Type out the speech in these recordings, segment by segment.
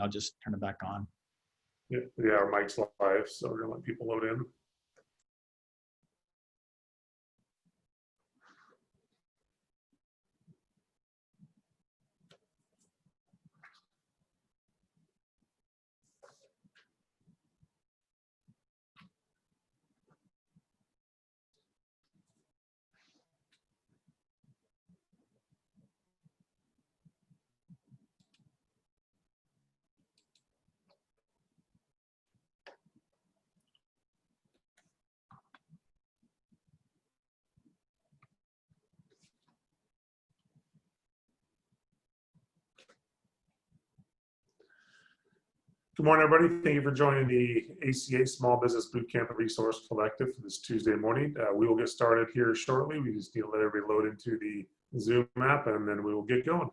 I'll just turn it back on. Yeah, our mic's live, so we're gonna let people load in. Good morning, everybody. Thank you for joining the ACA Small Business Bootcamp and Resource Collective for this Tuesday morning. We will get started here shortly. We just need to let everybody load into the Zoom app, and then we will get going.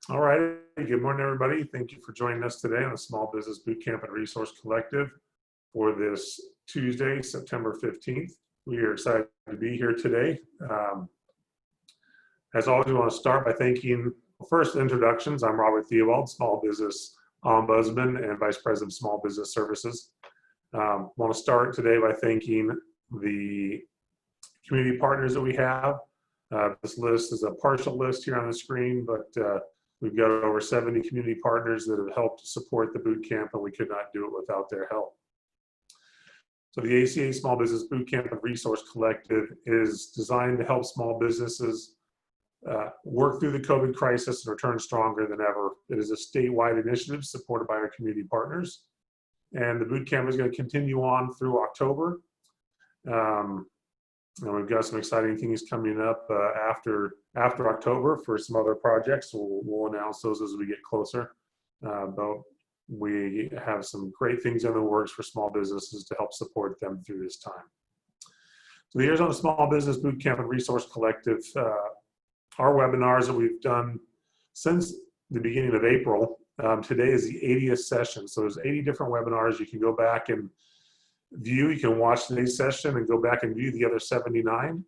All right. Good morning, everybody. Thank you for joining us today on the Small Business Bootcamp and Resource Collective for this Tuesday, September 15th. We are excited to be here today. As always, we want to start by thanking, first, introductions. I'm Robert Theobald, Small Business Ombudsman and Vice President of Small Business Services. Want to start today by thanking the community partners that we have. This list is a partial list here on the screen, but we've got over 70 community partners that have helped support the boot camp, and we could not do it without their help. So the ACA Small Business Bootcamp and Resource Collective is designed to help small businesses work through the COVID crisis and return stronger than ever. It is a statewide initiative supported by our community partners. And the bootcamp is going to continue on through October. And we've got some exciting things coming up after October for some other projects. We'll announce those as we get closer. But we have some great things in the works for small businesses to help support them through this time. So here's on the Small Business Bootcamp and Resource Collective. Our webinars that we've done since the beginning of April. Today is the 80th session. So there's 80 different webinars you can go back and view. You can watch today's session and go back and view the other 79.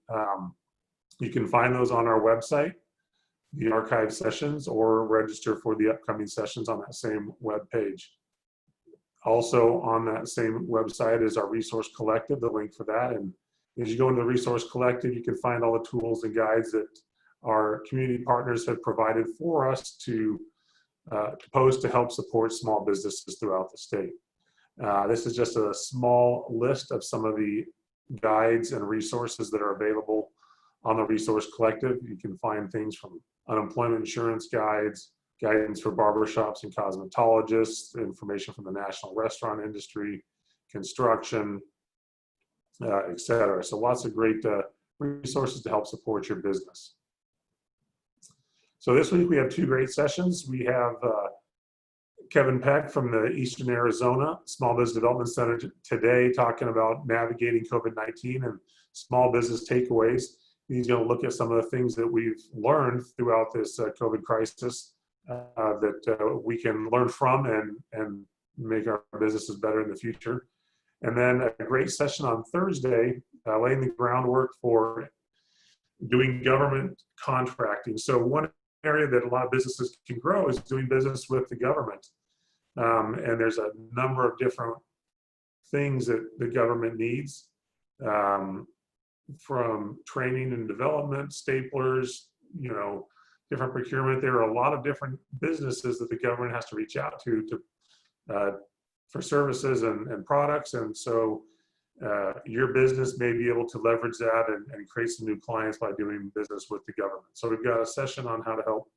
You can find those on our website, the archive sessions, or register for the upcoming sessions on that same web page. Also on that same website is our Resource Collective, the link for that. And as you go into the Resource Collective, you can find all the tools and guides that our community partners have provided for us to post to help support small businesses throughout the state. This is just a small list of some of the guides and resources that are available on the Resource Collective. You can find things from unemployment insurance guides, guidance for barbershops and cosmetologists, information from the national restaurant industry, construction, etc. So lots of great resources to help support your business. So this week we have two great sessions. We have Kevin Peck from the Eastern Arizona Small Business Development Center today talking about navigating COVID-19 and small business takeaways. He's going to look at some of the things that we've learned throughout this COVID crisis that we can learn from and make our businesses better in the future. And then a great session on Thursday, laying the groundwork for doing government contracting. So one area that a lot of businesses can grow is doing business with the government. And there's a number of different things that the government needs, from training and development, staplers, different procurement. There are a lot of different businesses that the government has to reach out to for services and products. And so your business may be able to leverage that and create some new clients by doing business with the government. So we've got a session on how to help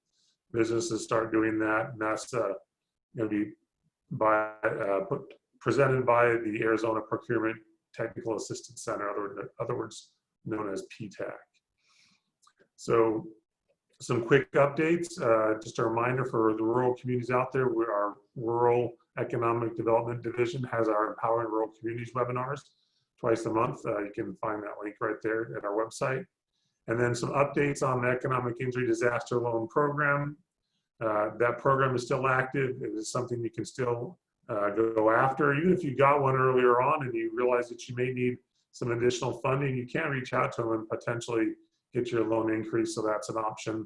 businesses start doing that. And that's going to be presented by the Arizona Procurement Technical Assistance Center, other words known as PTAC. So some quick updates, just a reminder for the rural communities out there, our Rural Economic Development Division has our Empowering Rural Communities webinars twice a month. You can find that link right there at our website. And then some updates on the Economic Injury Disaster Loan Program. That program is still active. It is something you can still go after. Even if you got one earlier on and you realize that you may need some additional funding, you can reach out to them and potentially get your loan increase, so that's an option.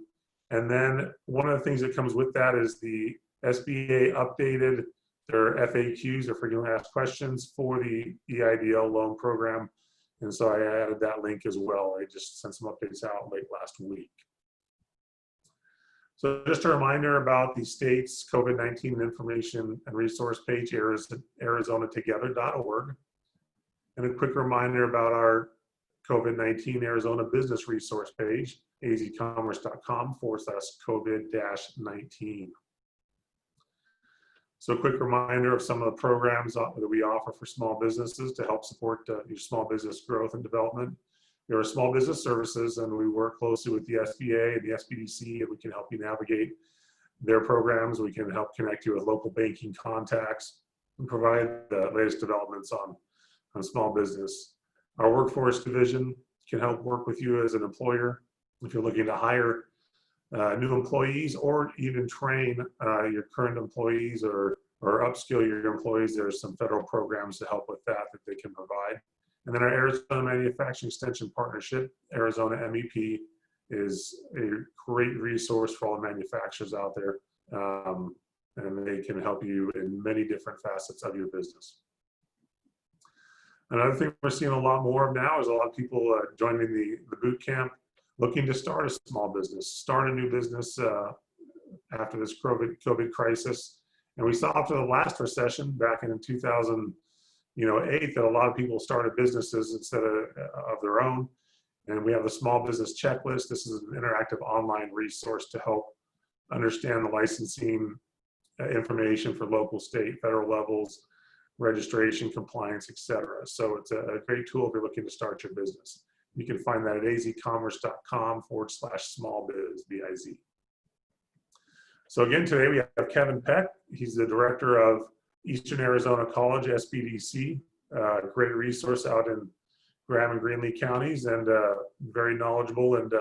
And then one of the things that comes with that is the SBA updated their FAQs, or frequently asked questions, for the EIDL loan program. And so I added that link as well. I just sent some updates out late last week. So just a reminder about the state's COVID-19 information and resource page, ArizonaTogether.org. And a quick reminder about our COVID-19 Arizona business resource page, azcommerce.com/COVID-19. So a quick reminder of some of the programs that we offer for small businesses to help support your small business growth and development. There are small business services, and we work closely with the SBA and the SBDC, and we can help you navigate their programs. We can help connect you with local banking contacts and provide the latest developments on small business. Our workforce division can help work with you as an employer if you're looking to hire new employees, or even train your current employees, or upskill your employees. There's some federal programs to help with that they can provide. And then our Arizona Manufacturing Extension Partnership, Arizona MEP, is a great resource for all the manufacturers out there, and they can help you in many different facets of your business. Another thing we're seeing a lot more of now is a lot of people joining the boot camp, looking to start a small business, start a new business after this COVID crisis. And we saw after the last recession back in 2008 that a lot of people started businesses instead of their own. And we have a small business checklist. This is an interactive online resource to help understand the licensing information for local, state, federal levels, registration, compliance, etc. So it's a great tool if you're looking to start your business. You can find that at azcommerce.com/smallbiz, B-I-Z. So again, today we have Kevin Peck. He's the director of Eastern Arizona College, SBDC, great resource out in Graham and Greenlee counties, and very knowledgeable and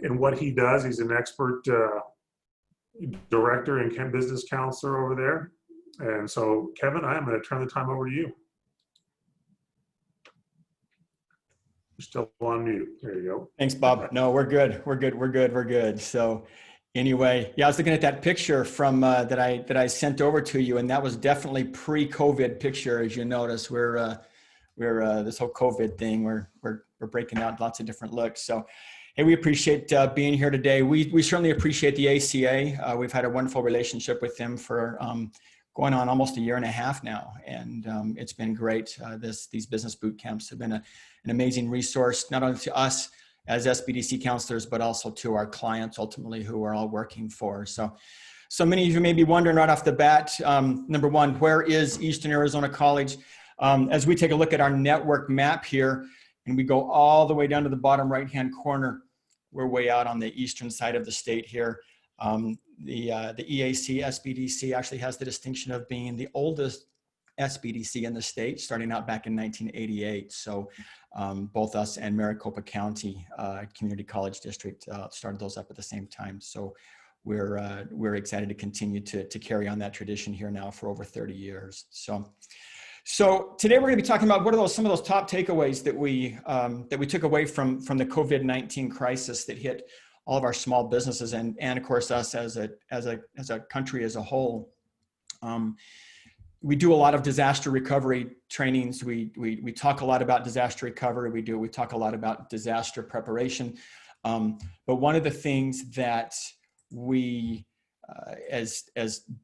in what he does. He's an expert director and business counselor over there. And so, Kevin, I am going to turn the time over to you. You're still on mute. There you go. Thanks, Bob. No, we're good. We're good. So anyway, yeah, I was looking at that picture from that I sent over to you, and that was definitely pre-COVID picture. As you notice, we're this whole COVID thing, we're breaking out lots of different looks. So, hey, we appreciate being here today. We certainly appreciate the ACA. We've had a wonderful relationship with them for going on almost a year and a half now, and it's been great. These business boot camps have been an amazing resource, not only to us as SBDC counselors, but also to our clients ultimately, who we're all working for. So many of you may be wondering right off the bat, number one, where is Eastern Arizona College? As we take a look at our network map here, and we go all the way down to the bottom right-hand corner, we're way out on the eastern side of the state here. The EAC SBDC actually has the distinction of being the oldest SBDC in the state, starting out back in 1988. So both us and Maricopa County Community College District started those up at the same time. So we're excited to continue to carry on that tradition here now for over 30 years. So today we're going to be talking about what are some of those top takeaways that we took away from the COVID-19 crisis that hit all of our small businesses and of course us as a country as a whole. We do a lot of disaster recovery trainings. We talk a lot about disaster recovery. We talk a lot about disaster preparation. But one of the things that we, as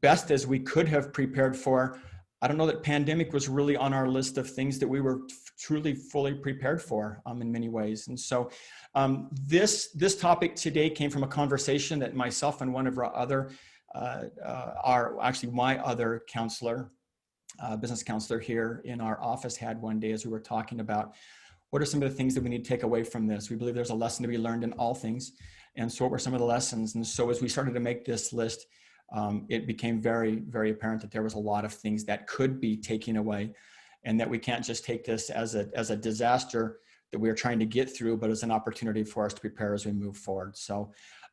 best as we could have prepared for, I don't know that pandemic was really on our list of things that we were truly fully prepared for in many ways. And so this topic today came from a conversation that myself and one of our other, my other counselor, business counselor here in our office had one day as we were talking about what are some of the things that we need to take away from this. We believe there's a lesson to be learned in all things. And so what were some of the lessons? And so as we started to make this list, it became very, very apparent that there was a lot of things that could be taken away, and that we can't just take this as a disaster that we're trying to get through, but as an opportunity for us to prepare as we move forward. So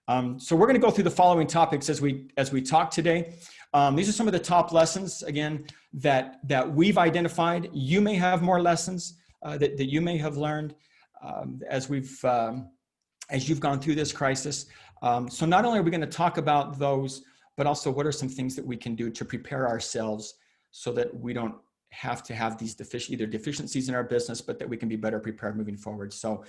we're going to go through the following topics as we talk today. These are some of the top lessons, again, that we've identified. You may have more lessons that you may have learned as you've gone through this crisis. So not only are we going to talk about those, but also what are some things that we can do to prepare ourselves so that we don't have to have these either deficiencies in our business, but that we can be better prepared moving forward. So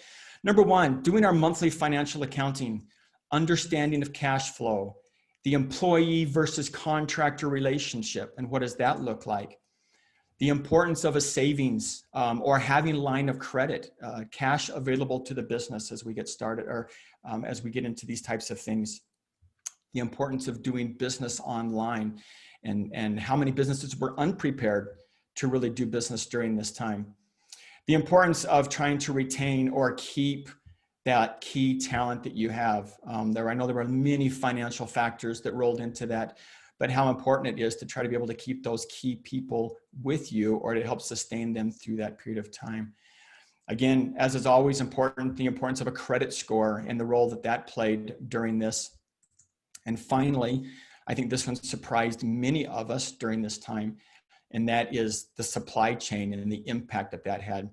number one, doing our monthly financial accounting, understanding of cash flow, the employee versus contractor relationship, and what does that look like? The importance of a savings or having line of credit, cash available to the business as we get started, or as we get into these types of things. The importance of doing business online, and how many businesses were unprepared to really do business during this time. The importance of trying to retain or keep that key talent that you have. I know there were many financial factors that rolled into that, but how important it is to try to be able to keep those key people with you, or to help sustain them through that period of time. Again, as is always important, the importance of a credit score and the role that that played during this. And finally, I think this one surprised many of us during this time, and that is the supply chain and the impact that that had.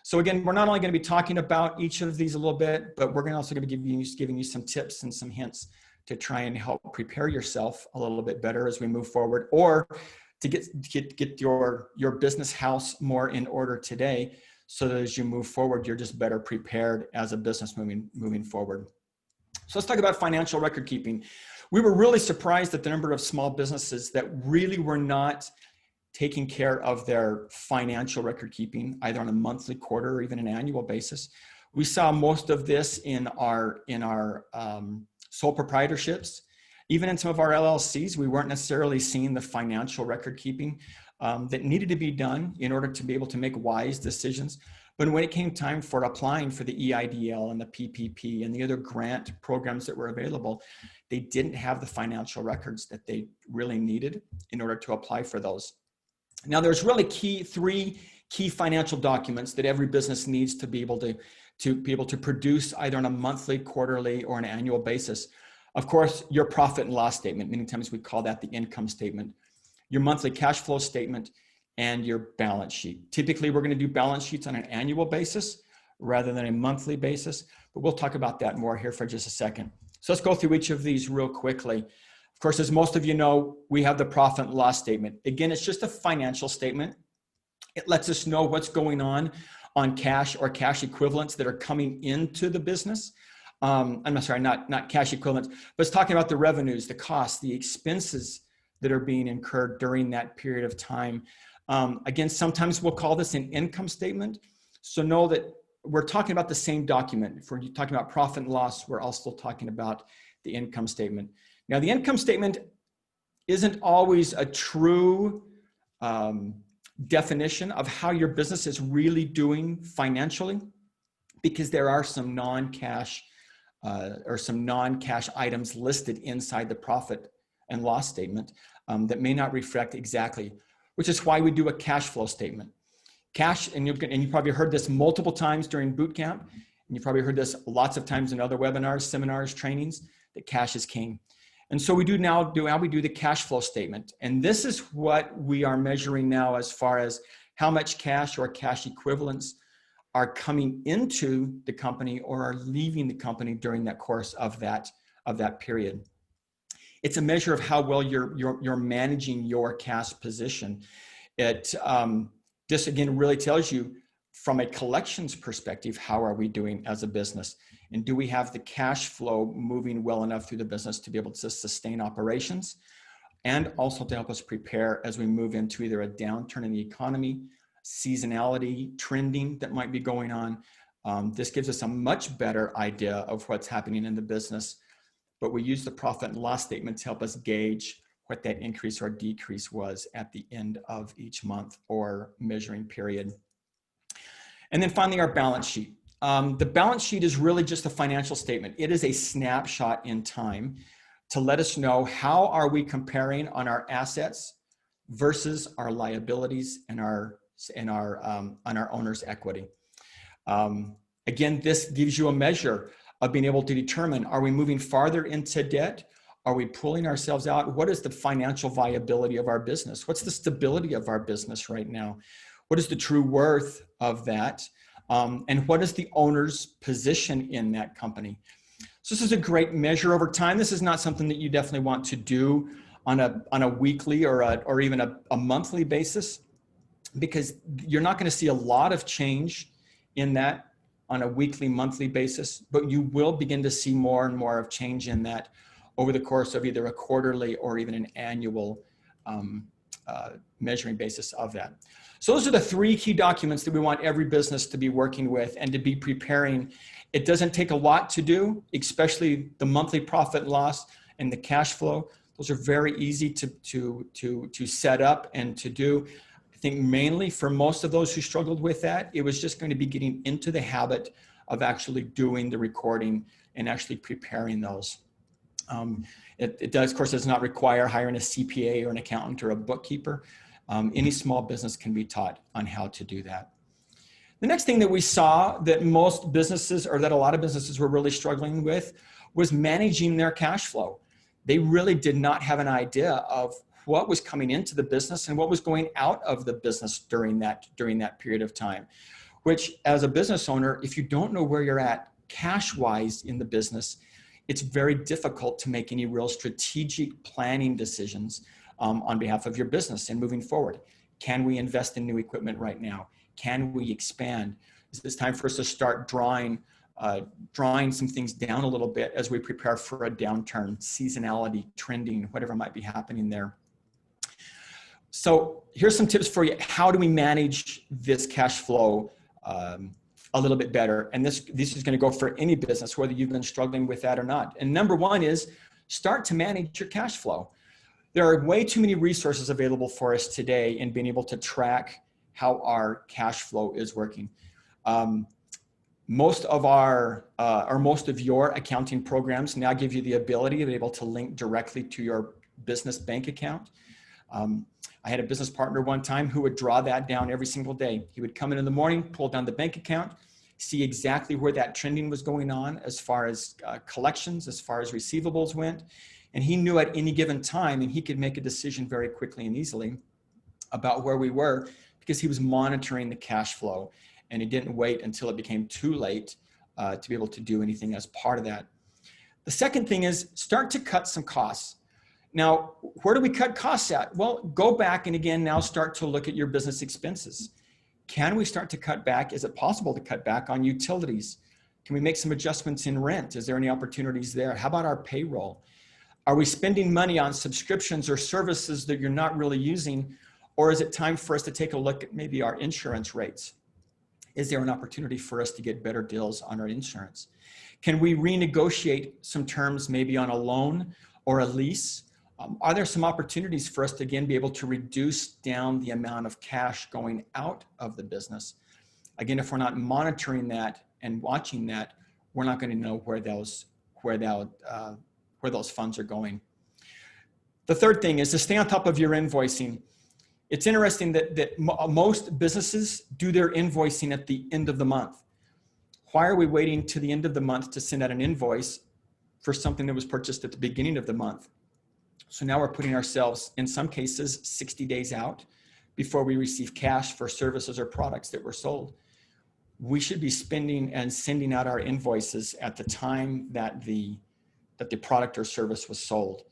So again, we're not only going to be talking about each of these a little bit, but we're also going to be giving you some tips and some hints to try and help prepare yourself a little bit better as we move forward, or to get your business house more in order today, so that as you move forward, you're just better prepared as a business moving forward. So let's talk about financial record keeping. We were really surprised at the number of small businesses that really were not taking care of their financial record keeping, either on a monthly, quarter, or even an annual basis. We saw most of this in our sole proprietorships. Even in some of our LLCs, we weren't necessarily seeing the financial record keeping that needed to be done in order to be able to make wise decisions. But when it came time for applying for the EIDL and the PPP and the other grant programs that were available, they didn't have the financial records that they really needed in order to apply for those. Now, there's really three key financial documents that every business needs to be able to produce either on a monthly, quarterly, or an annual basis. Of course, your profit and loss statement. Many times we call that the income statement. Your monthly cash flow statement, and your balance sheet. Typically, we're going to do balance sheets on an annual basis rather than a monthly basis, but we'll talk about that more here for just a second. So let's go through each of these real quickly. Of course, as most of you know, we have the profit and loss statement. Again, it's just a financial statement. It lets us know what's going on cash or cash equivalents that are coming into the business. I'm sorry, not cash equivalents, but it's talking about the revenues, the costs, the expenses that are being incurred during that period of time. Again, sometimes we'll call this an income statement. So know that we're talking about the same document. If we're talking about profit and loss, we're also talking about the income statement. Now, the income statement isn't always a true definition of how your business is really doing financially, because there are some non-cash items listed inside the profit and loss statement that may not reflect exactly, which is why we do a cash flow statement. Cash, and you probably heard this multiple times during boot camp, and you've probably heard this lots of times in other webinars, seminars, trainings, that cash is king. And so we do the cash flow statement. And this is what we are measuring now as far as how much cash or cash equivalents are coming into the company or are leaving the company during that course of that period. It's a measure of how well you're managing your cash position. This again really tells you from a collections perspective, how are we doing as a business? And do we have the cash flow moving well enough through the business to be able to sustain operations, and also to help us prepare as we move into either a downturn in the economy, seasonality, trending that might be going on. This gives us a much better idea of what's happening in the business, but we use the profit and loss statement to help us gauge what that increase or decrease was at the end of each month or measuring period. And then finally, our balance sheet. The balance sheet is really just a financial statement. It is a snapshot in time to let us know how are we comparing on our assets versus our liabilities and on our owner's equity. Again, this gives you a measure of being able to determine, are we moving farther into debt? Are we pulling ourselves out? What is the financial viability of our business? What's the stability of our business right now? What is the true worth of that? And what is the owner's position in that company? So this is a great measure over time. This is not something that you definitely want to do on a weekly or even a monthly basis, because you're not going to see a lot of change in that on a weekly, monthly basis, but you will begin to see more and more of change in that over the course of either a quarterly or even an annual measuring basis of that. So those are the three key documents that we want every business to be working with and to be preparing. It doesn't take a lot to do, especially the monthly profit and loss and the cash flow. Those are very easy to set up and to do. I think mainly for most of those who struggled with that, it was just going to be getting into the habit of actually doing the recording and actually preparing those. It does, of course, does not require hiring a CPA or an accountant or a bookkeeper. Any small business can be taught on how to do that. The next thing that we saw that most businesses, or that a lot of businesses were really struggling with, was managing their cash flow. They really did not have an idea of what was coming into the business and what was going out of the business during that period of time, which as a business owner, if you don't know where you're at cash-wise in the business, it's very difficult to make any real strategic planning decisions on behalf of your business and moving forward. Can we invest in new equipment right now? Can we expand? Is this time for us to start drawing some things down a little bit as we prepare for a downturn, seasonality, trending, whatever might be happening there? So here's some tips for you. How do we manage this cash flow a little bit better? And this is going to go for any business, whether you've been struggling with that or not. And number one is start to manage your cash flow. There are way too many resources available for us today in being able to track how our cash flow is working. Most of your accounting programs now give you the ability to be able to link directly to your business bank account. I had a business partner one time who would draw that down every single day. He would come in the morning, pull down the bank account, see exactly where that trending was going on as far as collections, as far as receivables went. And he knew at any given time, and he could make a decision very quickly and easily about where we were because he was monitoring the cash flow, and he didn't wait until it became too late to be able to do anything as part of that. The second thing is start to cut some costs. Now, where do we cut costs at? Well, go back and again, now start to look at your business expenses. Can we start to cut back? Is it possible to cut back on utilities? Can we make some adjustments in rent? Is there any opportunities there? How about our payroll? Are we spending money on subscriptions or services that you're not really using? Or is it time for us to take a look at maybe our insurance rates? Is there an opportunity for us to get better deals on our insurance? Can we renegotiate some terms maybe on a loan or a lease? Are there some opportunities for us to, again, be able to reduce down the amount of cash going out of the business? Again, if we're not monitoring that and watching that, we're not going to know where those funds are going. The third thing is to stay on top of your invoicing. It's interesting that most businesses do their invoicing at the end of the month. Why are we waiting to the end of the month to send out an invoice for something that was purchased at the beginning of the month? So now we're putting ourselves, in some cases, 60 days out before we receive cash for services or products that were sold. We should be spending and sending out our invoices at the time that the product or service was sold.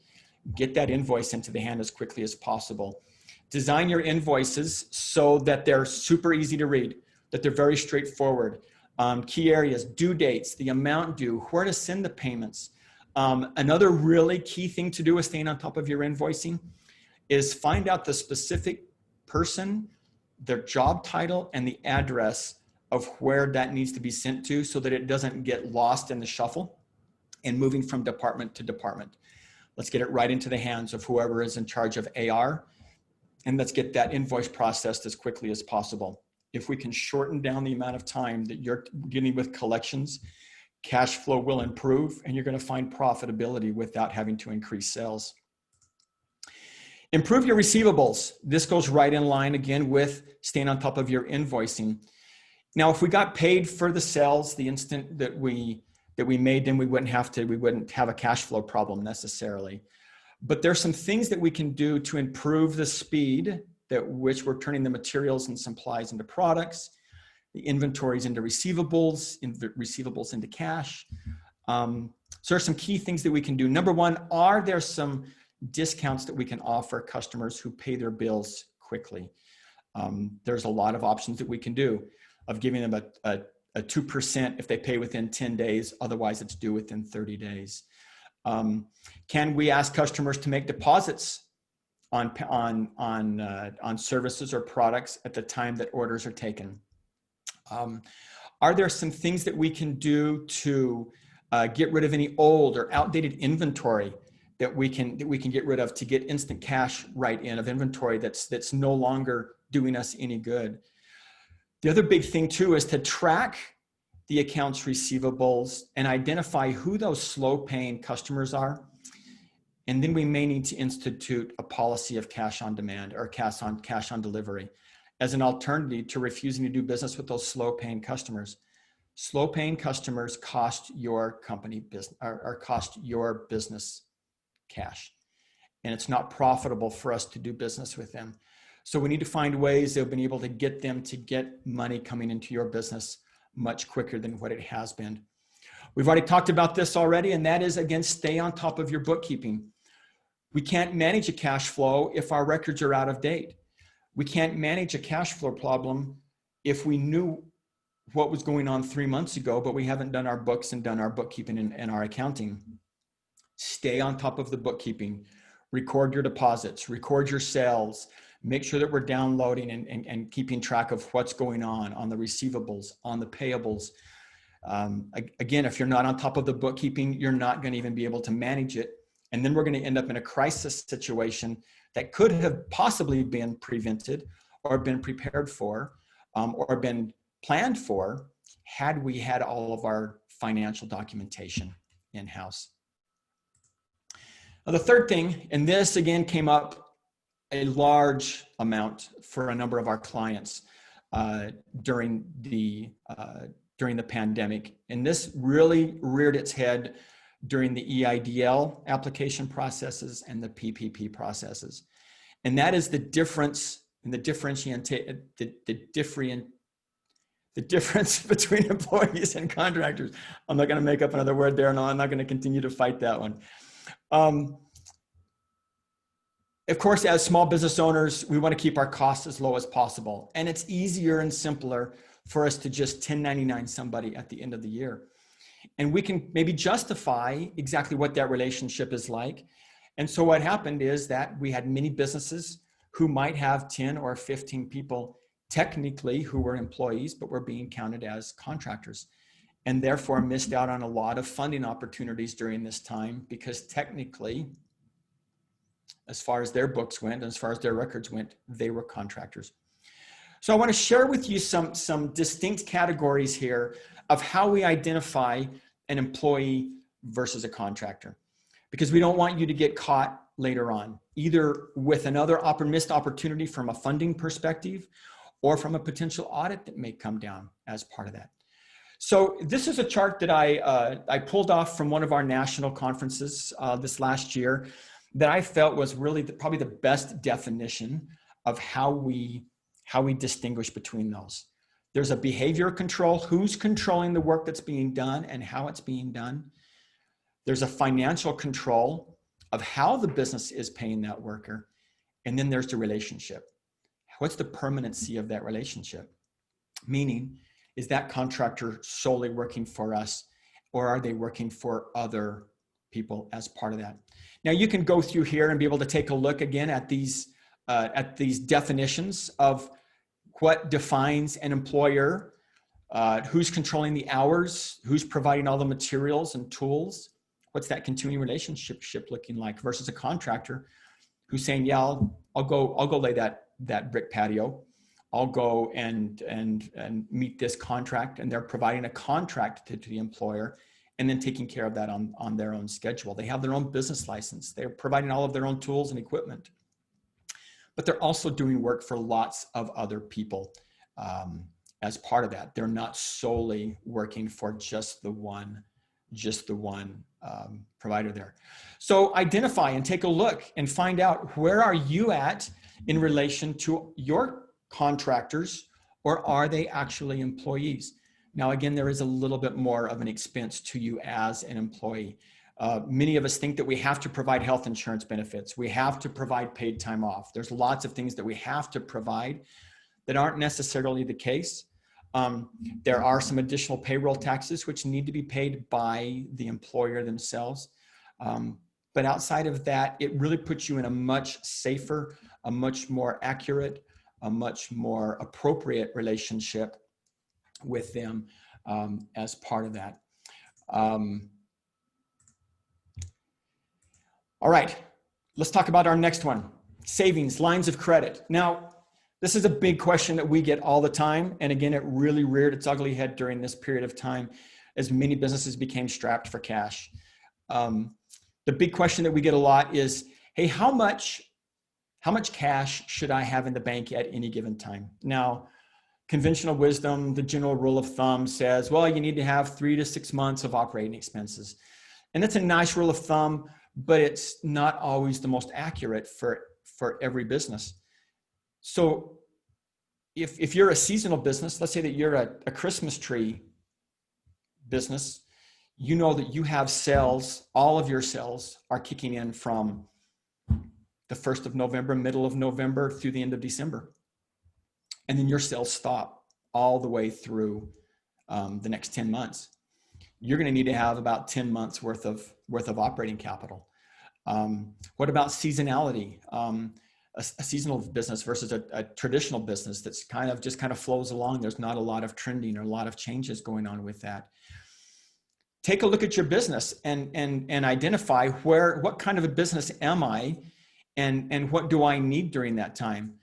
Get that invoice into the hand as quickly as possible. Design your invoices so that they're super easy to read, that they're very straightforward. Key areas, due dates, the amount due, where to send the payments. Another really key thing to do with staying on top of your invoicing is find out the specific person, their job title, and the address of where that needs to be sent to so that it doesn't get lost in the shuffle and moving from department to department. Let's get it right into the hands of whoever is in charge of AR, and let's get that invoice processed as quickly as possible. If we can shorten down the amount of time that you're dealing with collections, cash flow will improve, and you're going to find profitability without having to increase sales. Improve your receivables. This goes right in line again with staying on top of your invoicing. Now, if we got paid for the sales the instant that we made them, we wouldn't have a cash flow problem necessarily. But there's some things that we can do to improve the speed at which we're turning the materials and supplies into products, the inventories into receivables, receivables into cash. So there are some key things that we can do. Number one, are there some discounts that we can offer customers who pay their bills quickly? There's a lot of options that we can do of giving them a 2% if they pay within 10 days, otherwise it's due within 30 days. Can we ask customers to make deposits on services or products at the time that orders are taken? Are there some things that we can do to get rid of any old or outdated inventory that we can get rid of to get instant cash right in of inventory that's no longer doing us any good? The other big thing too is to track the accounts receivables and identify who those slow paying customers are. And then we may need to institute a policy of cash on demand or cash on delivery as an alternative to refusing to do business with those slow paying customers. Slow paying customers cost your company business or cost your business cash. And it's not profitable for us to do business with them. So we need to find ways of being able to get them to get money coming into your business much quicker than what it has been. We've already talked about this already, and that is, again, stay on top of your bookkeeping. We can't manage a cash flow if our records are out of date. We can't manage a cash flow problem if we knew what was going on 3 months ago, but we haven't done our books and done our bookkeeping and our accounting. Stay on top of the bookkeeping. Record your deposits, record your sales, make sure that we're downloading and keeping track of what's going on the receivables, on the payables. Again, if you're not on top of the bookkeeping, you're not going to even be able to manage it. And then we're going to end up in a crisis situation that could have possibly been prevented or been prepared for or been planned for had we had all of our financial documentation in-house. Now, the third thing, and this again came up a large amount for a number of our clients during the pandemic, and this really reared its head during the EIDL application processes and the PPP processes, and that is the difference in the difference between employees and contractors. I'm not going to make up another word there, and I'm not going to continue to fight that one. Of course, as small business owners, we want to keep our costs as low as possible. And it's easier and simpler for us to just 1099 somebody at the end of the year. And we can maybe justify exactly what that relationship is like. And so what happened is that we had many businesses who might have 10 or 15 people technically who were employees, but were being counted as contractors, and therefore missed out on a lot of funding opportunities during this time because technically, as far as their books went, as far as their records went, they were contractors. So I want to share with you some distinct categories here of how we identify an employee versus a contractor, because we don't want you to get caught later on, either with another missed opportunity from a funding perspective or from a potential audit that may come down as part of that. So this is a chart that I pulled off from one of our national conferences this last year that I felt was really probably the best definition of how we distinguish between those. There's a behavior control, who's controlling the work that's being done and how it's being done. There's a financial control of how the business is paying that worker. And then there's the relationship. What's the permanency of that relationship? Meaning, is that contractor solely working for us, or are they working for other people as part of that? Now you can go through here and be able to take a look again at these definitions of what defines an employer, who's controlling the hours, who's providing all the materials and tools, what's that continuing relationship looking like versus a contractor who's saying, yeah, I'll go lay that brick patio. I'll go and meet this contract, and they're providing a contract to the employer and then taking care of that on their own schedule. They have their own business license. They're providing all of their own tools and equipment, but they're also doing work for lots of other people as part of that. They're not solely working for just the one provider there. So identify and take a look and find out, where are you at in relation to your contractors, or are they actually employees? Now, again, there is a little bit more of an expense to you as an employee. Many of us think that we have to provide health insurance benefits. We have to provide paid time off. There's lots of things that we have to provide that aren't necessarily the case. There are some additional payroll taxes which need to be paid by the employer themselves. But outside of that, it really puts you in a much safer, a much more accurate, a much more appropriate relationship with them as part of that. All right, let's talk about our next one, savings, lines of credit. Now, this is a big question that we get all the time. And again, it really reared its ugly head during this period of time as many businesses became strapped for cash. The big question that we get a lot is, hey, how much cash should I have in the bank at any given time? Now, conventional wisdom, the general rule of thumb says, well, you need to have 3 to 6 months of operating expenses. And that's a nice rule of thumb, but it's not always the most accurate for every business. So if you're a seasonal business, let's say that you're a Christmas tree business, you know that you have sales, all of your sales are kicking in from the 1st of November, middle of November through the end of December. And then your sales stop all the way through the next 10 months. You're going to need to have about 10 months worth of operating capital. What about seasonality? A seasonal business versus a traditional business that's kind of flows along. There's not a lot of trending or a lot of changes going on with that. Take a look at your business and identify what kind of a business am I, and what do I need during that time.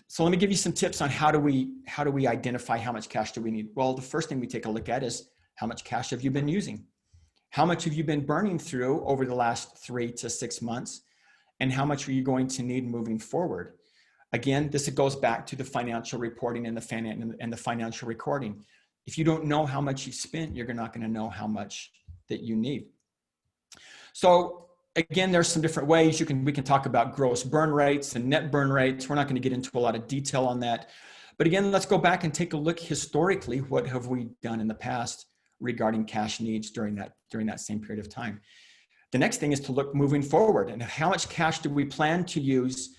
So let me give you some tips on how do we identify how much cash do we need. Well, the first thing we take a look at is, how much cash have you been using? How much have you been burning through over the last 3 to 6 months? And how much are you going to need moving forward? Again, this goes back to the financial reporting and the financial recording. If you don't know how much you spent, you're not going to know how much that you need. So again, there's some different ways we can talk about gross burn rates and net burn rates. We're not going to get into a lot of detail on that. But again, let's go back and take a look historically. What have we done in the past regarding cash needs during that same period of time? The next thing is to look moving forward, and how much cash do we plan to use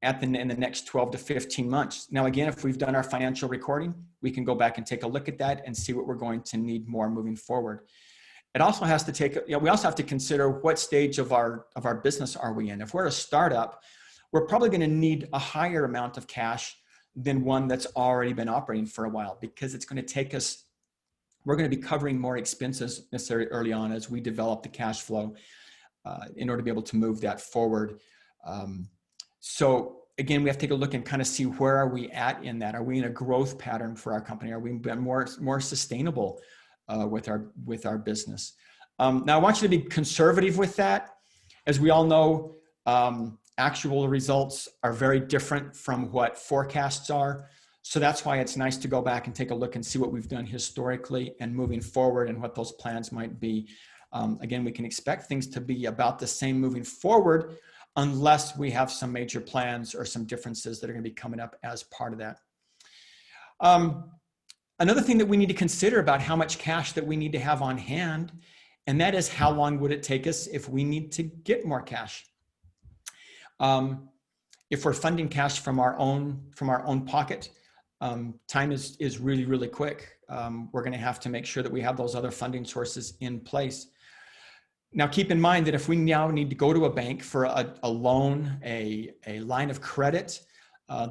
in the next 12 to 15 months. Now, again, if we've done our financial recording, we can go back and take a look at that and see what we're going to need more moving forward. It also has to we also have to consider what stage of our business are we in. If we're a startup, we're probably going to need a higher amount of cash than one that's already been operating for a while, because it's going to take us, we're going to be covering more expenses necessary early on as we develop the cash flow in order to be able to move that forward. So again, we have to take a look and kind of see, where are we at in that? Are we in a growth pattern for our company? Are we more sustainable with our business? Now, I want you to be conservative with that. As we all know, actual results are very different from what forecasts are. So that's why it's nice to go back and take a look and see what we've done historically and moving forward and what those plans might be. Again, we can expect things to be about the same moving forward, unless we have some major plans or some differences that are going to be coming up as part of that. Another thing that we need to consider about how much cash that we need to have on hand, and that is, how long would it take us if we need to get more cash? If we're funding cash from our own pocket, time is really, really quick. We're going to have to make sure that we have those other funding sources in place. Now, keep in mind that if we now need to go to a bank for a loan, a line of credit,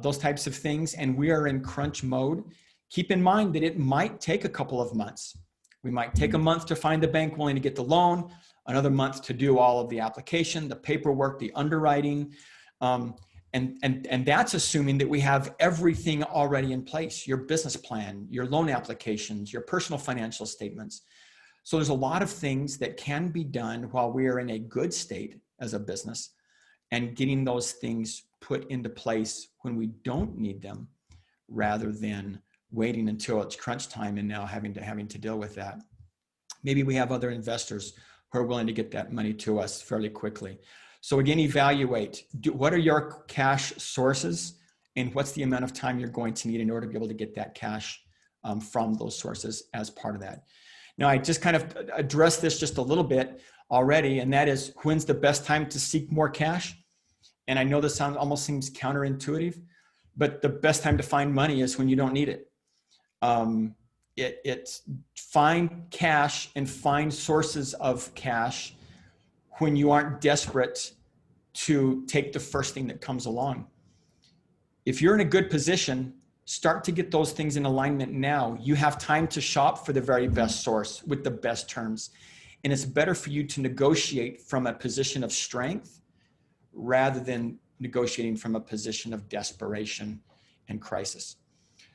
those types of things, and we are in crunch mode, keep in mind that it might take a couple of months. We might take a month to find the bank willing to get the loan, another month to do all of the application, the paperwork, the underwriting. And that's assuming that we have everything already in place, your business plan, your loan applications, your personal financial statements. So there's a lot of things that can be done while we are in a good state as a business, and getting those things put into place when we don't need them, rather than waiting until it's crunch time and now having to deal with that. Maybe we have other investors who are willing to get that money to us fairly quickly. So again, evaluate, what are your cash sources, and what's the amount of time you're going to need in order to be able to get that cash from those sources as part of that. Now, I just kind of addressed this just a little bit already, and that is, when's the best time to seek more cash? And I know this almost seems counterintuitive, but the best time to find money is when you don't need it. It's find cash and find sources of cash when you aren't desperate to take the first thing that comes along. If you're in a good position, start to get those things in alignment now. You have time to shop for the very best source with the best terms. And it's better for you to negotiate from a position of strength rather than negotiating from a position of desperation and crisis.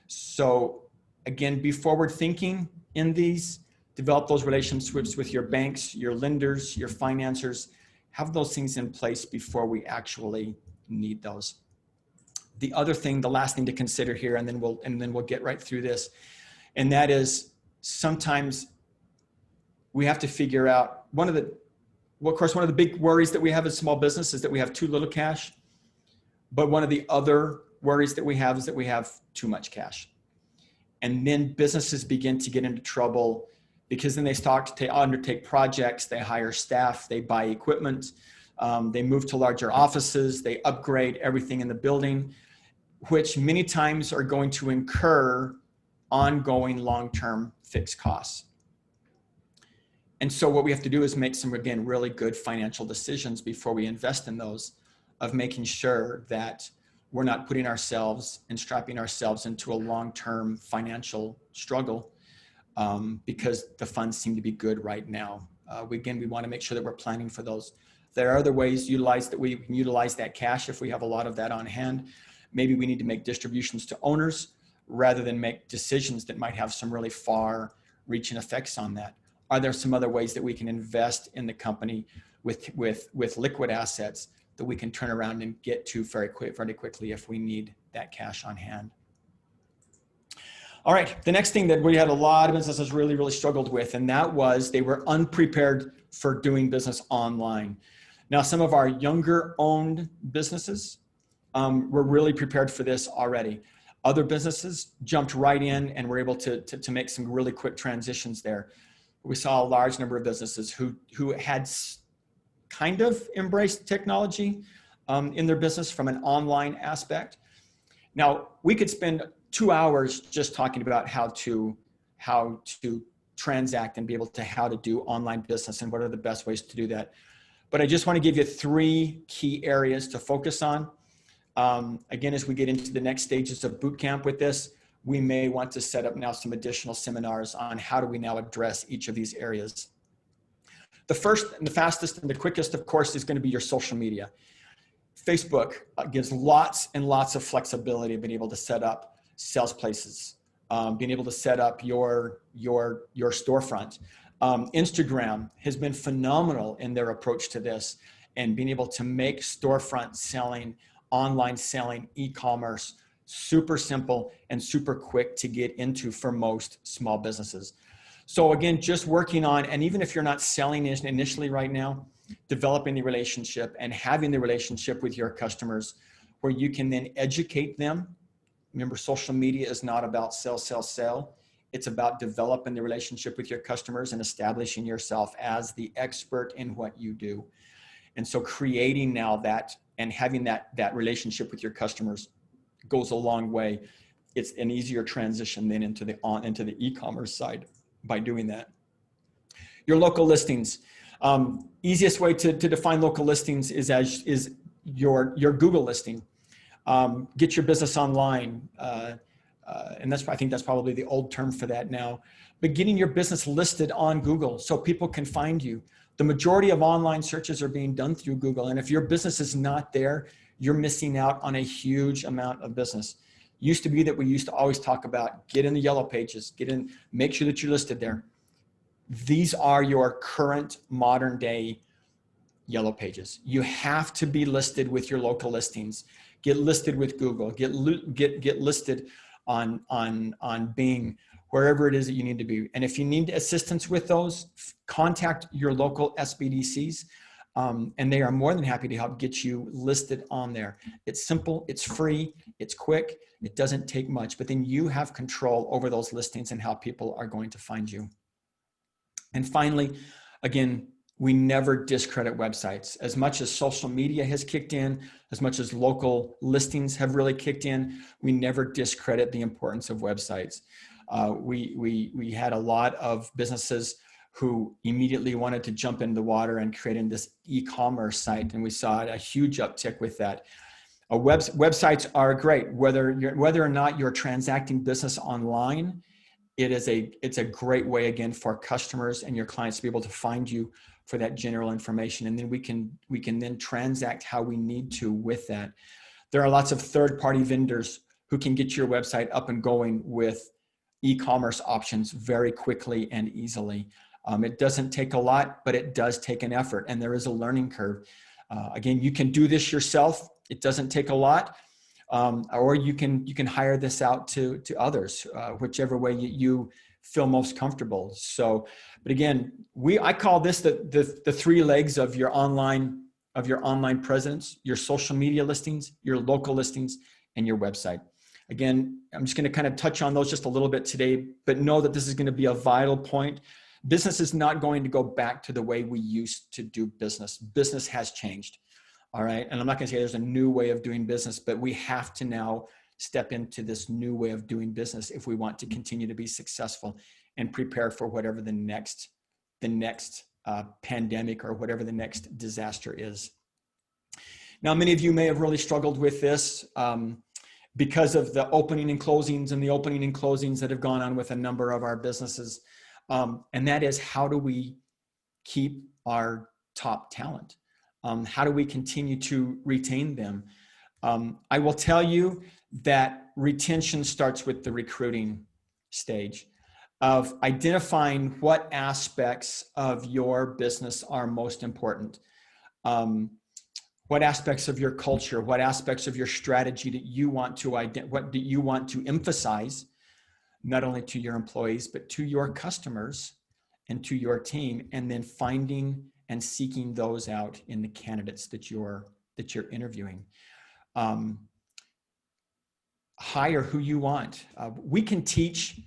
So again, be forward thinking in these, develop those relationships with your banks, your lenders, your financiers, have those things in place before we actually need those. The other thing, the last thing to consider here, and then we'll get right through this, and that is, sometimes we have to figure out, of course, one of the big worries that we have as small business is that we have too little cash. But one of the other worries that we have is that we have too much cash. And then businesses begin to get into trouble, because then they start to undertake projects, they hire staff, they buy equipment, they move to larger offices, they upgrade everything in the building, which many times are going to incur ongoing long-term fixed costs. And so what we have to do is make some, again, really good financial decisions before we invest in those, of making sure that we're not putting ourselves and strapping ourselves into a long-term financial struggle, because the funds seem to be good right now. We want to make sure that we're planning for those. There are other ways that we can utilize that cash if we have a lot of that on hand. Maybe we need to make distributions to owners rather than make decisions that might have some really far-reaching effects on that. Are there some other ways that we can invest in the company with liquid assets that we can turn around and get to very quickly if we need that cash on hand? All right, the next thing that we had a lot of businesses really struggled with, and that was they were unprepared for doing business online. Now, some of our younger owned businesses were really prepared for this already. Other businesses jumped right in and were able to make some really quick transitions there. We saw a large number of businesses who had kind of embraced technology in their business from an online aspect. Now, we could spend 2 hours just talking about how to transact and be able to how to do online business and what are the best ways to do that. But I just want to give you 3 key areas to focus on. Again, as we get into the next stages of boot camp with this, we may want to set up now some additional seminars on how do we now address each of these areas. The first and the fastest and the quickest, of course, is going to be your social media. Facebook gives lots and lots of flexibility of being able to set up sales places, being able to set up your storefront. Instagram has been phenomenal in their approach to this and being able to make storefront selling, online selling, e-commerce super simple and super quick to get into for most small businesses. So again, just working on, and even if you're not selling initially right now, developing the relationship and having the relationship with your customers where you can then educate them. Remember, social media is not about sell. It's about developing the relationship with your customers and establishing yourself as the expert in what you do. And so creating now that and having that relationship with your customers goes a long way. It's an easier transition then into the e-commerce side by doing that. Your local listings. Easiest way to define local listings is your Google listing. Get your business online. and I think that's probably the old term for that now, but getting your business listed on Google so people can find you. The majority of online searches are being done through Google. And if your business is not there, you're missing out on a huge amount of business. Used to be that we used to always talk about get in the yellow pages, make sure that you're listed there. These are your current modern day yellow pages. You have to be listed with your local listings. Get listed with Google. Get listed on Bing, wherever it is that you need to be. And if you need assistance with those, contact your local SBDCs, and they are more than happy to help get you listed on there. It's simple, it's free, it's quick, it doesn't take much, but then you have control over those listings and how people are going to find you. And finally, again, we never discredit websites. As much as social media has kicked in, as much as local listings have really kicked in, we never discredit the importance of websites. We had a lot of businesses who immediately wanted to jump in the water and create this e-commerce site, and we saw a huge uptick with that. Websites are great, whether or not you're transacting business online. It's a great way, again, for customers and your clients to be able to find you for that general information, and then we can then transact how we need to with that. There are lots of third-party vendors who can get your website up and going with e-commerce options very quickly and easily. It doesn't take a lot, but it does take an effort, and there is a learning curve. Again, you can do this yourself. It doesn't take a lot, or you can hire this out to others, whichever way you feel most comfortable. So, but again, I call this the three legs of your online presence: your social media listings, your local listings, and your website. Again, I'm just going to kind of touch on those just a little bit today, but know that this is going to be a vital point. Business is not going to go back to the way we used to do business. Business has changed. All right. And I'm not going to say there's a new way of doing business, but we have to now step into this new way of doing business if we want to continue to be successful and prepare for whatever the next pandemic or whatever the next disaster is. Now, many of you may have really struggled with this because of the opening and closings that have gone on with a number of our businesses. And that is, how do we keep our top talent? How do we continue to retain them? I will tell you that retention starts with the recruiting stage of identifying what aspects of your business are most important. What aspects of your culture, what aspects of your strategy that you want to emphasize, not only to your employees, but to your customers and to your team, and then finding and seeking those out in the candidates that you're interviewing. Hire who you want. We can teach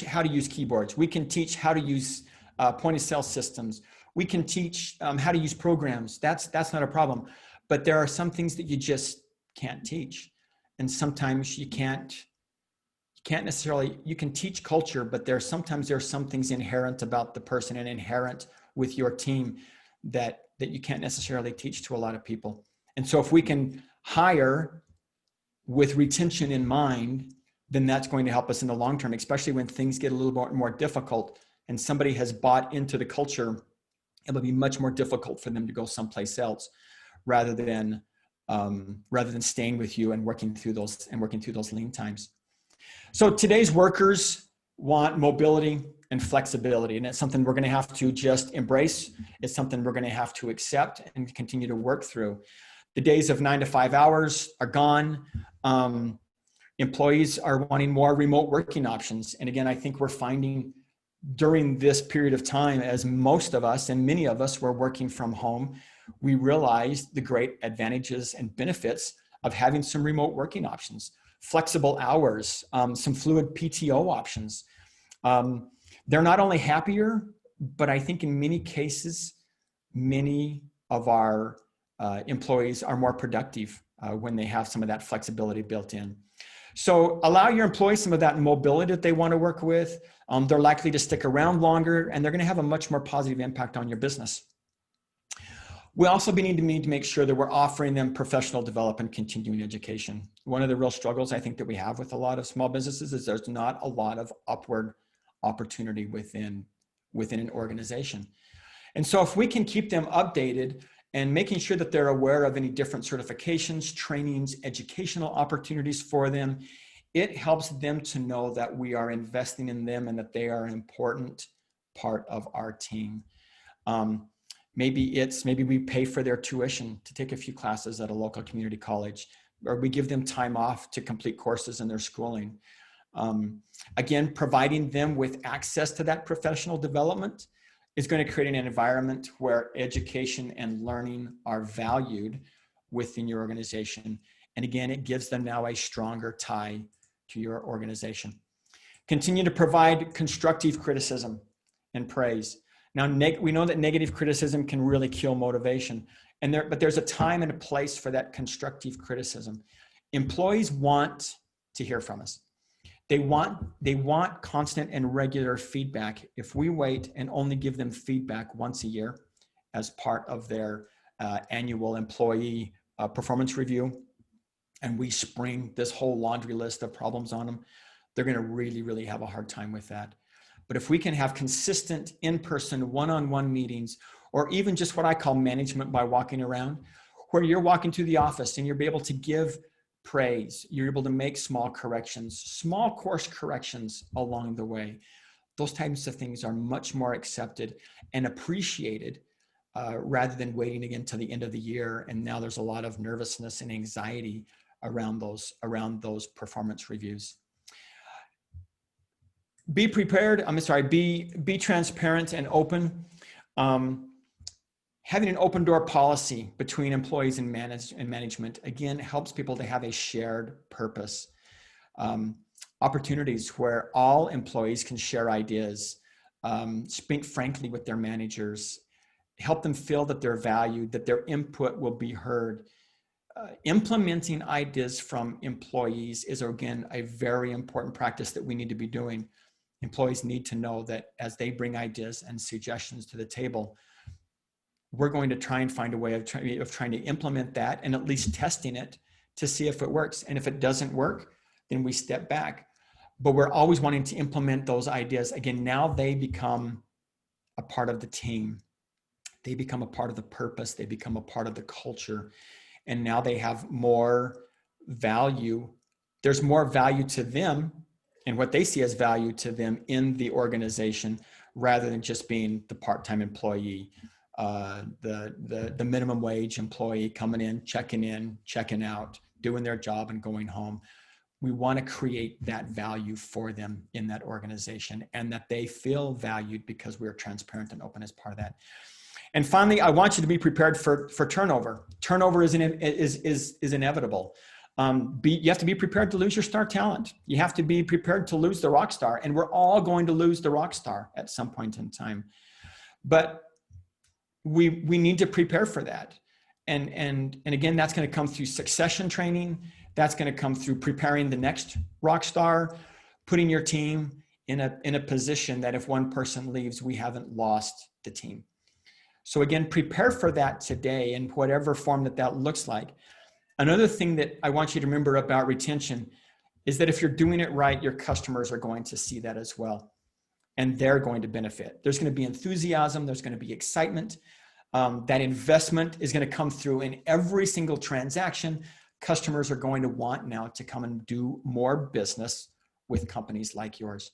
how to use keyboards. We can teach how to use point of sale systems. We can teach how to use programs. That's not a problem. But there are some things that you just can't teach. And sometimes you can't necessarily, you can teach culture, but sometimes there are some things inherent about the person and inherent with your team that you can't necessarily teach to a lot of people. And so if we can hire with retention in mind, then that's going to help us in the long term, especially when things get a little more difficult and somebody has bought into the culture. It'll be much more difficult for them to go someplace else rather than staying with you and working through those lean times. So today's workers want mobility and flexibility, and it's something we're going to have to just embrace. It's something we're going to have to accept and continue to work through. The days of 9 to 5 hours are gone. Employees are wanting more remote working options. And again, I think we're finding during this period of time, as most of us and many of us were working from home, we realized the great advantages and benefits of having some remote working options, flexible hours, some fluid PTO options. They're not only happier, but I think in many cases, many of our employees are more productive when they have some of that flexibility built in. So allow your employees some of that mobility that they want to work with. They're likely to stick around longer, and they're going to have a much more positive impact on your business. We also need to make sure that we're offering them professional development, continuing education. One of the real struggles I think that we have with a lot of small businesses is there's not a lot of upward opportunity within an organization. And so if we can keep them updated and making sure that they're aware of any different certifications, trainings, educational opportunities for them, it helps them to know that we are investing in them and that they are an important part of our team. Maybe we pay for their tuition to take a few classes at a local community college, or we give them time off to complete courses in their schooling. Again, providing them with access to that professional development is going to create an environment where education and learning are valued within your organization. And again, it gives them now a stronger tie to your organization. Continue to provide constructive criticism and praise. Now, we know that negative criticism can really kill motivation, but there's a time and a place for that constructive criticism. Employees want to hear from us. They want constant and regular feedback. If we wait and only give them feedback once a year as part of their annual employee performance review, and we spring this whole laundry list of problems on them, they're going to really, really have a hard time with that. But if we can have consistent in-person one-on-one meetings, or even just what I call management by walking around, where you're walking to the office and you're able to give praise, you're able to make small corrections, small course corrections along the way. Those types of things are much more accepted and appreciated rather than waiting again till the end of the year. And now there's a lot of nervousness and anxiety around those performance reviews. Be prepared. Be transparent and open. Having an open door policy between employees and management, again, helps people to have a shared purpose. Opportunities where all employees can share ideas, speak frankly with their managers, help them feel that they're valued, that their input will be heard. Implementing ideas from employees is, again, a very important practice that we need to be doing. Employees need to know that as they bring ideas and suggestions to the table, we're going to try and find a way of trying to implement that and at least testing it to see if it works. And if it doesn't work, then we step back. But we're always wanting to implement those ideas. Again, now they become a part of the team. They become a part of the purpose. They become a part of the culture. And now they have more value. There's more value to them and what they see as value to them in the organization, rather than just being the part-time employee, the minimum wage employee coming in, checking out, doing their job and going home. We want to create that value for them in that organization, and that they feel valued because we're transparent and open as part of that. And finally, I want you to be prepared for turnover. Turnover is inevitable. You have to be prepared to lose your star talent. You have to be prepared to lose the rock star, and we're all going to lose the rock star at some point in time. But we need to prepare for that. And again, that's going to come through succession training. That's going to come through preparing the next rock star, putting your team in a position that if one person leaves, we haven't lost the team. So again, prepare for that today in whatever form that looks like. Another thing that I want you to remember about retention is that if you're doing it right, your customers are going to see that as well, and they're going to benefit. There's going to be enthusiasm. There's going to be excitement. That investment is going to come through in every single transaction. Customers are going to want now to come and do more business with companies like yours.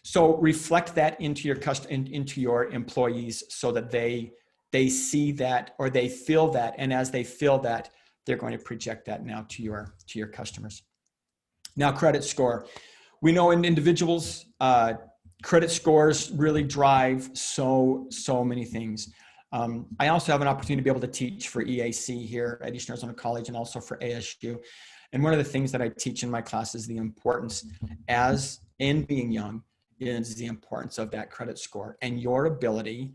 So reflect that into your employees so that they see that, or they feel that, and as they feel that, they're going to project that now to your customers. Now, credit score. We know in individuals, credit scores really drive so many things. I also have an opportunity to be able to teach for EAC here at Eastern Arizona College, and also for ASU. And one of the things that I teach in my class is the importance, as in being young, is the importance of that credit score and your ability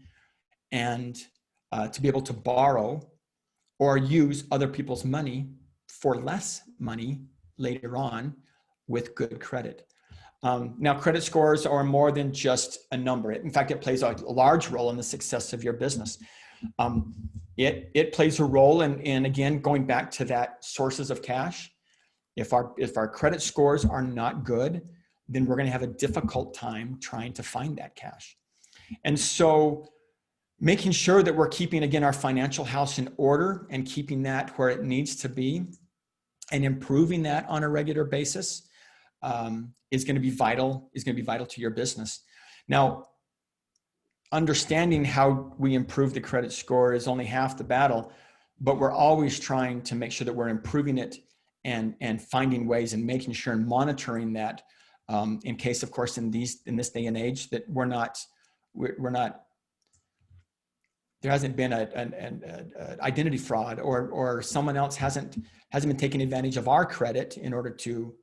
and to be able to borrow or use other people's money for less money later on with good credit. Now, credit scores are more than just a number. In fact, it plays a large role in the success of your business. it plays a role in again, going back to that sources of cash. If our credit scores are not good, then we're going to have a difficult time trying to find that cash. And so making sure that we're keeping, again, our financial house in order and keeping that where it needs to be and improving that on a regular basis is going to be vital to your business. Now, understanding how we improve the credit score is only half the battle, but we're always trying to make sure that we're improving it and finding ways and making sure and monitoring that in case, of course, in this day and age, that we're not there hasn't been an identity fraud or someone else hasn't been taking advantage of our credit in order to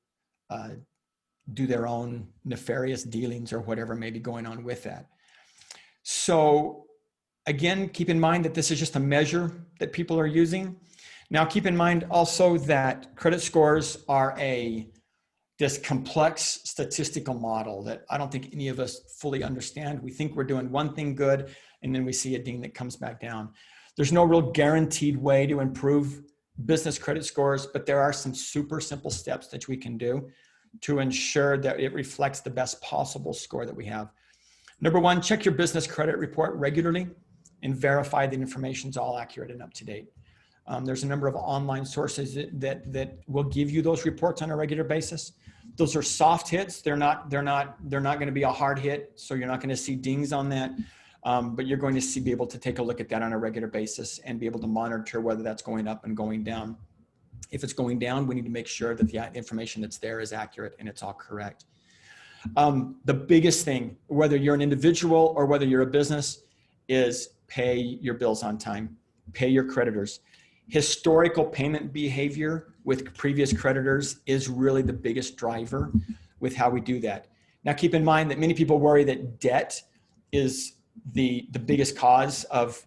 do their own nefarious dealings or whatever may be going on with that. So again, keep in mind that this is just a measure that people are using. Now, keep in mind also that credit scores are this complex statistical model that I don't think any of us fully understand. We think we're doing one thing good, and then we see a ding that comes back down. There's no real guaranteed way to improve business credit scores, but there are some super simple steps that we can do to ensure that it reflects the best possible score that we have. Number one, check your business credit report regularly and verify that information is all accurate and up to date. There's a number of online sources that will give you those reports on a regular basis. Those are soft hits. They're not going to be a hard hit, so you're not going to see dings on that. But you're going to be able to take a look at that on a regular basis and be able to monitor whether that's going up and going down. If it's going down, we need to make sure that the information that's there is accurate and it's all correct. The biggest thing, whether you're an individual or whether you're a business, is pay your bills on time, pay your creditors. Historical payment behavior with previous creditors is really the biggest driver with how we do that. Now, keep in mind that many people worry that debt is the biggest cause of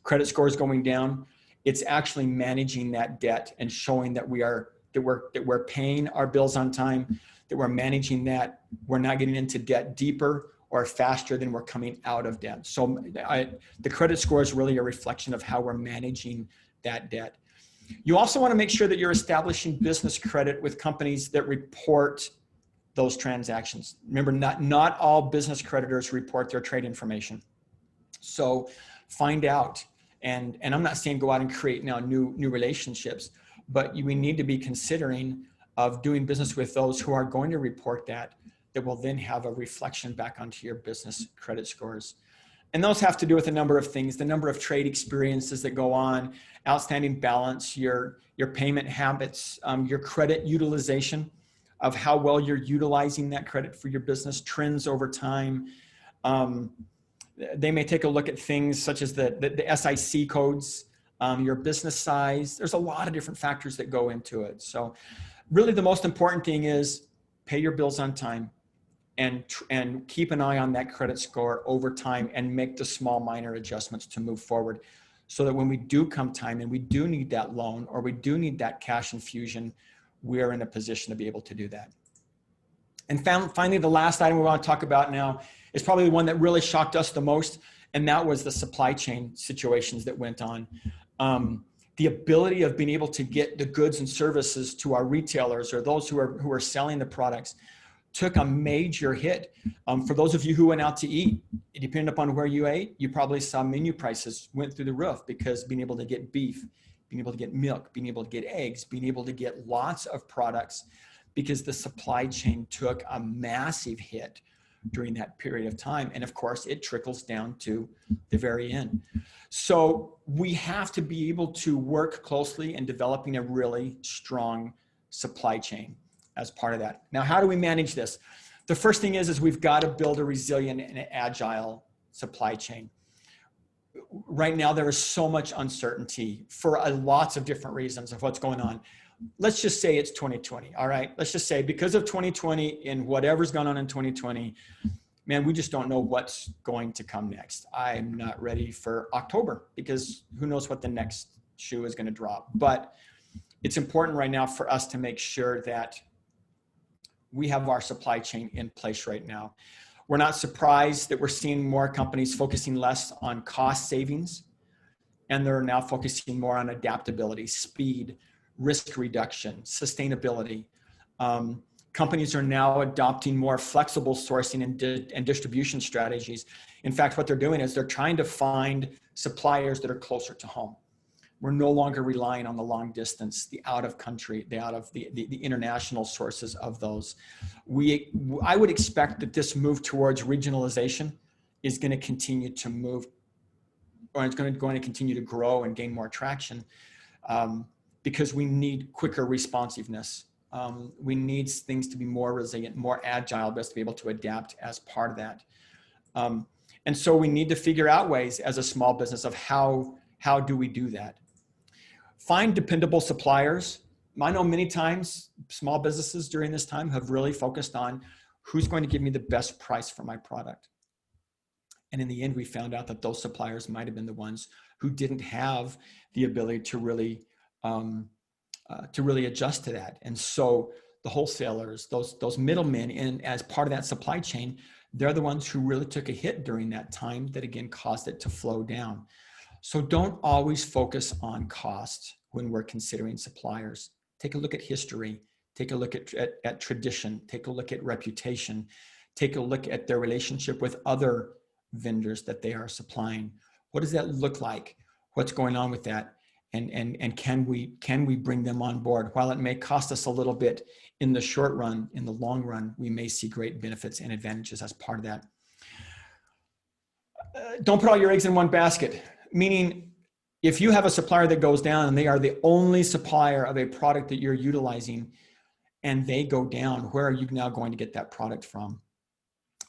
credit scores going down. It's actually managing that debt and showing that we're paying our bills on time, that we're managing that, we're not getting into debt deeper or faster than we're coming out of debt. So the credit score is really a reflection of how we're managing that debt. You also want to make sure that you're establishing business credit with companies that report those transactions. Remember, not all business creditors report their trade information. So find out, and I'm not saying go out and create now new relationships, but we need to be considering of doing business with those who are going to report that will then have a reflection back onto your business credit scores. And those have to do with a number of things, the number of trade experiences that go on, outstanding balance, your payment habits, your credit utilization of how well you're utilizing that credit for your business, trends over time. They may take a look at things such as the SIC codes, your business size. There's a lot of different factors that go into it. So really the most important thing is pay your bills on time and keep an eye on that credit score over time and make the small minor adjustments to move forward so that when we do come time and we do need that loan or we do need that cash infusion, we're in a position to be able to do that. And finally, the last item we want to talk about now is probably the one that really shocked us the most, and that was the supply chain situations that went on. The ability of being able to get the goods and services to our retailers or those who are selling the products took a major hit. For those of you who went out to eat, depending upon where you ate, you probably saw menu prices went through the roof because being able to get beef, being able to get milk, being able to get eggs, being able to get lots of products because the supply chain took a massive hit during that period of time. And of course, it trickles down to the very end. So we have to be able to work closely in developing a really strong supply chain as part of that. Now, how do we manage this? The first thing is we've got to build a resilient and agile supply chain. Right now, there is so much uncertainty for lots of different reasons of what's going on. Let's just say it's 2020, all right? Let's just say because of 2020 and whatever's gone on in 2020, man, we just don't know what's going to come next. I'm not ready for October because who knows what the next shoe is going to drop. But it's important right now for us to make sure that we have our supply chain in place right now. We're not surprised that we're seeing more companies focusing less on cost savings and they're now focusing more on adaptability, speed, risk reduction, sustainability. Companies are now adopting more flexible sourcing and distribution strategies. In fact, what they're doing is they're trying to find suppliers that are closer to home. We're no longer relying on the long distance, the out of country, the international sources of those. I would expect that this move towards regionalization is going to continue to move, or it's going to continue to grow and gain more traction, because we need quicker responsiveness. We need things to be more resilient, more agile, best to be able to adapt as part of that. And so we need to figure out ways as a small business of how do we do that. Find dependable suppliers. I know many times small businesses during this time have really focused on who's going to give me the best price for my product. And in the end, we found out that those suppliers might have been the ones who didn't have the ability to really adjust to that. And so the wholesalers, those middlemen as part of that supply chain, they're the ones who really took a hit during that time that again caused it to flow down. So don't always focus on cost when we're considering suppliers. Take a look at history, take a look at tradition, take a look at reputation, take a look at their relationship with other vendors that they are supplying. What does that look like? What's going on with that? And can we bring them on board? While it may cost us a little bit in the short run, in the long run, we may see great benefits and advantages as part of that. Don't put all your eggs in one basket. Meaning, if you have a supplier that goes down and they are the only supplier of a product that you're utilizing and they go down, where are you now going to get that product from?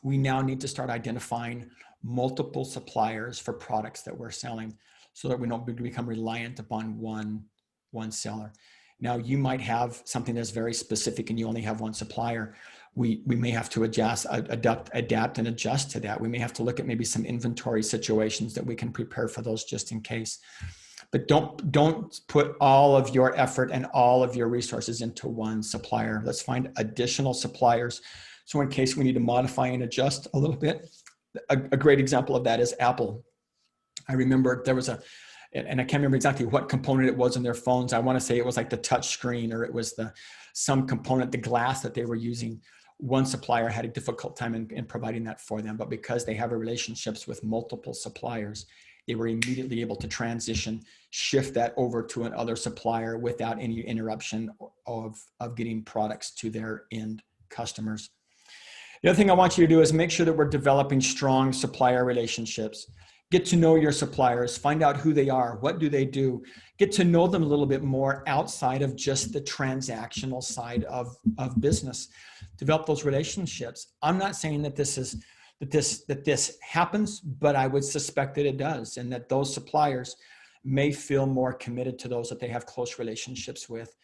We now need to start identifying multiple suppliers for products that we're selling so that we don't become reliant upon one seller. Now, you might have something that's very specific and you only have one supplier. We may have to adapt and adjust to that. We may have to look at maybe some inventory situations that we can prepare for those just in case. But don't put all of your effort and all of your resources into one supplier. Let's find additional suppliers. So in case we need to modify and adjust a little bit, a great example of that is Apple. I remember there was and I can't remember exactly what component it was in their phones. I want to say it was like the touch screen, or it was some component, the glass that they were using. One supplier had a difficult time in providing that for them, but because they have relationships with multiple suppliers, they were immediately able to transition, shift that over to another supplier without any interruption of getting products to their end customers. The other thing I want you to do is make sure that we're developing strong supplier relationships. Get to know your suppliers, find out who they are, what do they do, get to know them a little bit more outside of just the transactional side of business. Develop those relationships. I'm not saying that this happens, but I would suspect that it does, and that those suppliers may feel more committed to those that they have close relationships with,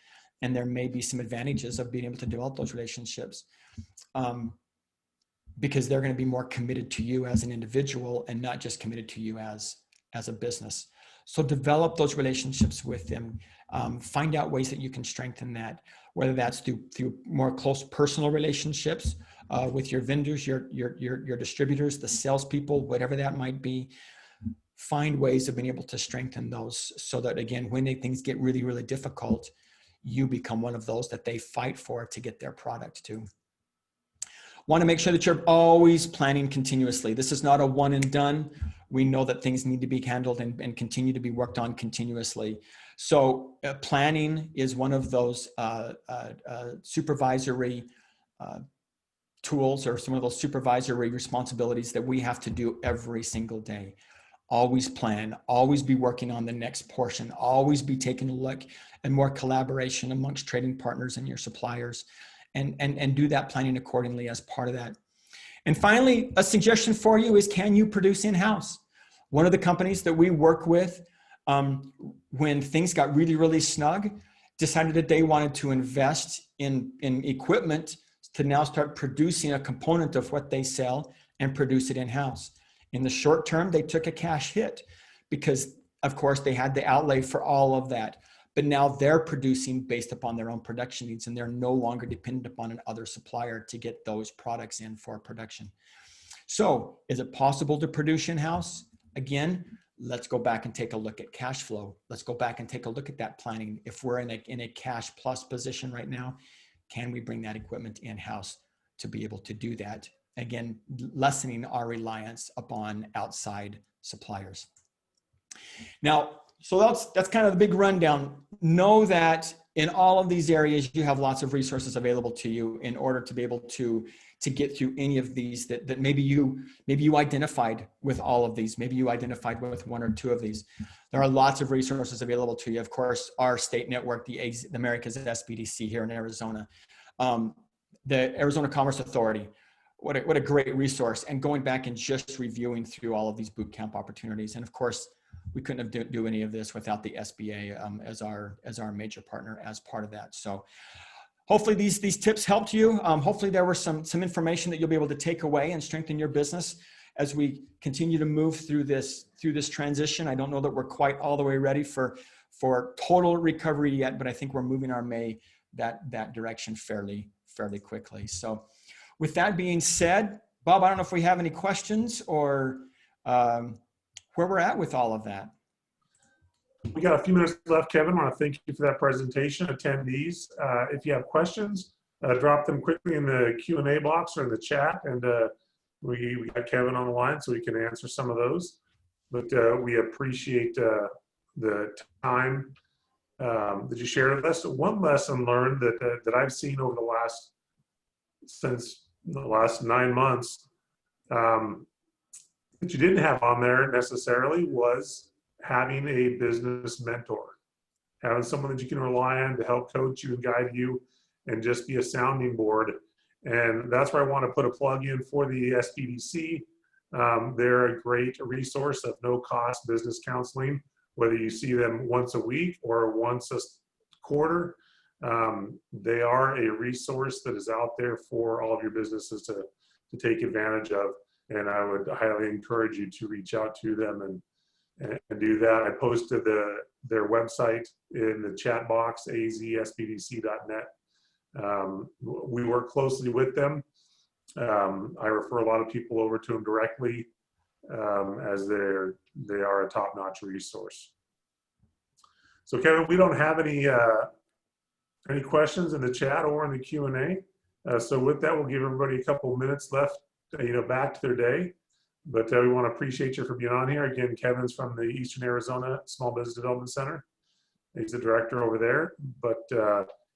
and there may be some advantages of being able to develop those relationships. Because they're going to be more committed to you as an individual and not just committed to you as a business. So develop those relationships with them. Find out ways that you can strengthen that, whether that's through more close personal relationships with your vendors, your distributors, the salespeople, whatever that might be. Find ways of being able to strengthen those so that, again, when things get really, really difficult, you become one of those that they fight for to get their product to. Want to make sure that you're always planning continuously. This is not a one and done. We know that things need to be handled and continue to be worked on continuously. So planning is one of those supervisory tools, or some of those supervisory responsibilities that we have to do every single day. Always plan, always be working on the next portion, always be taking a look at more collaboration amongst trading partners and your suppliers. And do that planning accordingly as part of that. And finally, a suggestion for you is, can you produce in-house? One of the companies that we work with, when things got really, really snug, decided that they wanted to invest in equipment to now start producing a component of what they sell and produce it in-house. In the short term, they took a cash hit because, of course, they had the outlay for all of that. But now they're producing based upon their own production needs, and they're no longer dependent upon another supplier to get those products in for production. So is it possible to produce in-house? Again, let's go back and take a look at cash flow. Let's go back and take a look at that planning. If we're in a cash plus position right now, can we bring that equipment in-house to be able to do that? Again, lessening our reliance upon outside suppliers. Now, so that's kind of the big rundown. Know that in all of these areas, you have lots of resources available to you in order to be able to get through any of these that maybe you identified with all of these. Maybe you identified with one or two of these. There are lots of resources available to you. Of course, our state network, the America's SBDC here in Arizona, the Arizona Commerce Authority. What a great resource. And going back and just reviewing through all of these boot camp opportunities. And of course, we couldn't have do any of this without the SBA as our major partner as part of that. So hopefully these tips helped you. Hopefully there were some information that you'll be able to take away and strengthen your business as we continue to move through this transition. I don't know that we're quite all the way ready for total recovery yet, but I think we're moving our way that direction fairly quickly. So with that being said, Bob, I don't know if we have any questions or where we're at with all of that. We got a few minutes left, Kevin. I want to thank you for that presentation. Attendees, if you have questions, drop them quickly in the Q&A box or in the chat, and we got Kevin on the line so we can answer some of those. But we appreciate the time that you shared with us. One lesson learned that I've seen over since the last 9 months that you didn't have on there necessarily was having a business mentor, having someone that you can rely on to help coach you and guide you and just be a sounding board. And that's where I want to put a plug in for the SBDC. They're a great resource of no cost business counseling, whether you see them once a week or once a quarter. They are a resource that is out there for all of your businesses to take advantage of. And I would highly encourage you to reach out to them and do that. I posted their website in the chat box, azsbdc.net. We work closely with them. I refer a lot of people over to them directly as they are a top-notch resource. So Kevin, we don't have any questions in the chat or in the Q&A. So with that, we'll give everybody a couple of minutes left, back to their day. But we want to appreciate you for being on here. Again, Kevin's from the Eastern Arizona Small Business Development Center. He's the director over there. But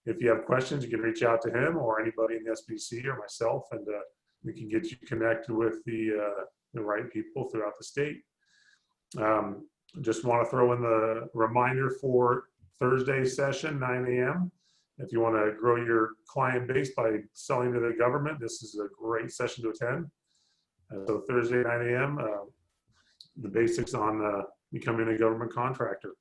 if you have questions, you can reach out to him or anybody in the SBC or myself, and we can get you connected with the right people throughout the state. Just want to throw in the reminder for Thursday's session, 9 a.m. If you want to grow your client base by selling to the government, this is a great session to attend. So Thursday, 9 a.m., the basics on becoming a government contractor.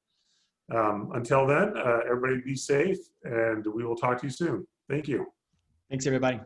Until then, everybody be safe, and we will talk to you soon. Thank you. Thanks, everybody.